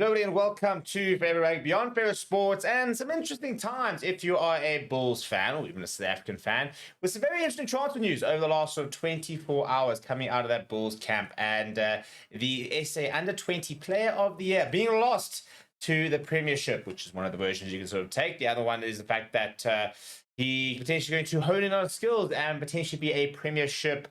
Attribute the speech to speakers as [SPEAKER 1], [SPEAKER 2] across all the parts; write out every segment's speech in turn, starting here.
[SPEAKER 1] Hello everybody and welcome to Forever Rugby, Beyond Fair Sports, and some interesting times if you are a Bulls fan or even a South African fan, with some very interesting transfer news over the last 24 hours coming out of that Bulls camp, and the SA Under-20 Player of the Year being lost to the Premiership, which is one of the versions you can sort of take. The other one is the fact that he potentially going to hone in on skills and potentially be a Premiership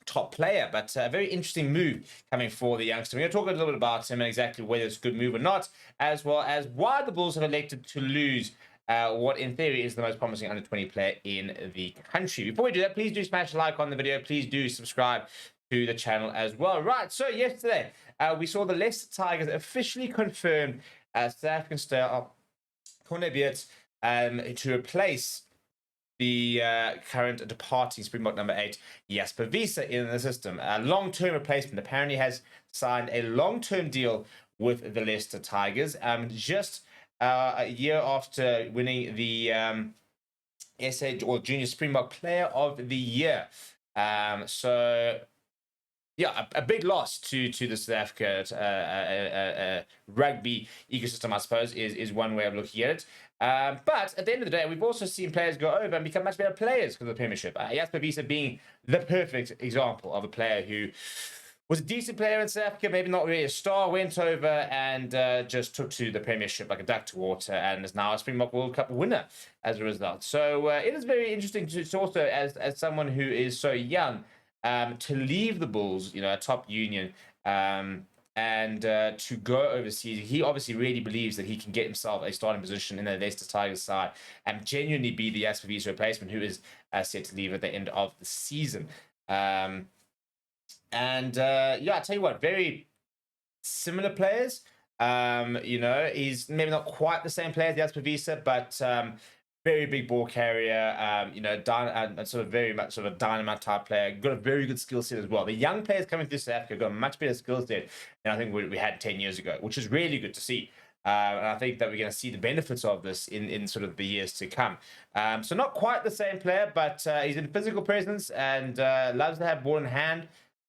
[SPEAKER 1] top player, but a very interesting move coming for the youngster. We're going to talk a little bit about him and exactly whether it's a good move or not, as well as why the Bulls have elected to lose what in theory is the most promising under-20 player in the country. Before we do that, please do smash a like on the video. Please do subscribe to the channel as well. Right, so yesterday we saw the Leicester Tigers officially confirm South African star BEETS to replace the current departing Springbok number 8, Jasper Wiese, in the system. A long-term replacement. Apparently has signed a long-term deal with the Leicester Tigers. Just a year after winning the SA or Junior Springbok Player of the Year. So yeah, a big loss to the South Africa rugby ecosystem, I suppose, is one way of looking at it. But at the end of the day, we've also seen players go over and become much better players because of the Premiership. Jasper Wiese being the perfect example of a player who was a decent player in South Africa, maybe not really a star, went over and just took to the Premiership like a duck to water, and is now a Springbok World Cup winner as a result. So it is very interesting to also, as someone who is so young, to leave the Bulls, a top union, and to go overseas. He obviously really believes that he can get himself a starting position in the Leicester Tigers side and genuinely be the Jasper Wiese replacement, who is set to leave at the end of the season. Yeah, I tell you what, very similar players. He's maybe not quite the same player as Jasper Wiese, but very big ball carrier, sort of very much sort of a dynamite type player. Got a very good skill set as well. The young players coming through South Africa got a much better skill set than I think we had 10 years ago, which is really good to see. And I think that we're going to see the benefits of this in sort of the years to come. So not quite the same player, but he's in physical presence and loves to have ball in hand,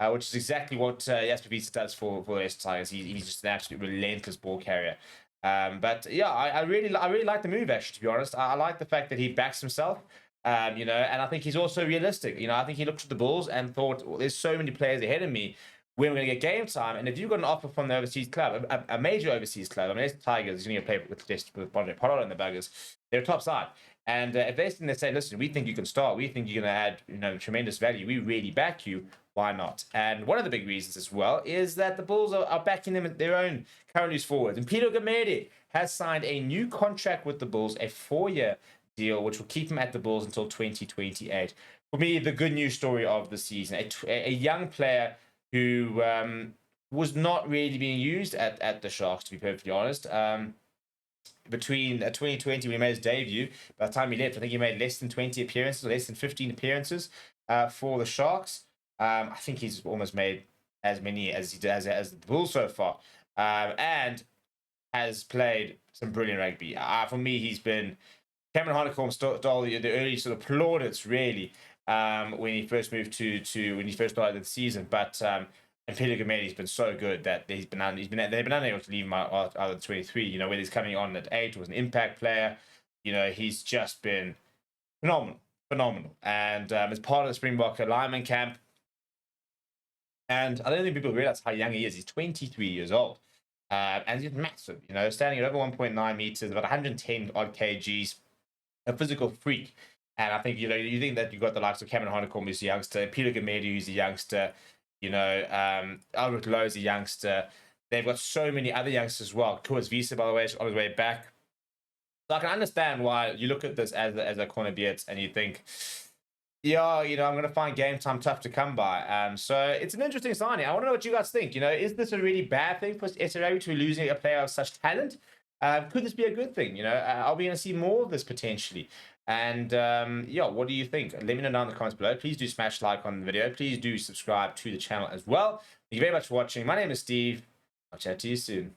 [SPEAKER 1] which is exactly what Jasper Wiese does for the Leicester Tigers. He's just an absolute relentless ball carrier. But yeah, I really like the move, actually, to be honest. I like the fact that he backs himself, and I think he's also realistic. I think he looked at the Bulls and thought, well, there's so many players ahead of me. When we're going to get game time, and if you've got an offer from the overseas club, a major overseas club, I mean, the Tigers is going to play with Bonnet Pollard and the Buggers. They're top side. And if they say, listen, we think you can start, we think you're going to add tremendous value, we really back you, why not? And one of the big reasons as well is that the Bulls are backing them at their own current loose forwards. And Peter Gumede has signed a new contract with the Bulls, a 4-year deal, which will keep him at the Bulls until 2028. For me, the good news story of the season, a young player who was not really being used at the Sharks, to be perfectly honest. Between 2020, when he made his debut, by the time he left, I think he made less than 20 appearances, less than 15 appearances for the Sharks. I think he's almost made as many as he does as the Bulls so far, and has played some brilliant rugby. For me, he's been Cameron Honeycomb stole the early sort of plaudits really when he first moved to when he first started the season, but and Peter Gumede's been so good that they've been unable to leave him out of the 23. Whether he's coming on at 8 was an impact player. He's just been phenomenal, and as part of the Springbok lineman camp. And I don't think people realize how young he is. He's 23 years old. And he's massive, standing at over 1.9 meters, about 110 odd kgs, a physical freak. And I think, you think that you've got the likes of Cameron Honeycomb, who's a youngster, Peter Gumede, who's a youngster, Albert Lowe is a youngster. They've got so many other youngsters as well. Currie, by the way, is on his way back. So I can understand why you look at this as a corner BEETS and you think, yeah, I'm going to find game time tough to come by. So it's an interesting signing. I want to know what you guys think. Is this a really bad thing for SA Rugby to be losing a player of such talent? Could this be a good thing? Are we going to see more of this potentially? And yeah, what do you think? Let me know down in the comments below. Please do smash like on the video. Please do subscribe to the channel as well. Thank you very much for watching. My name is Steve. I'll chat to you soon.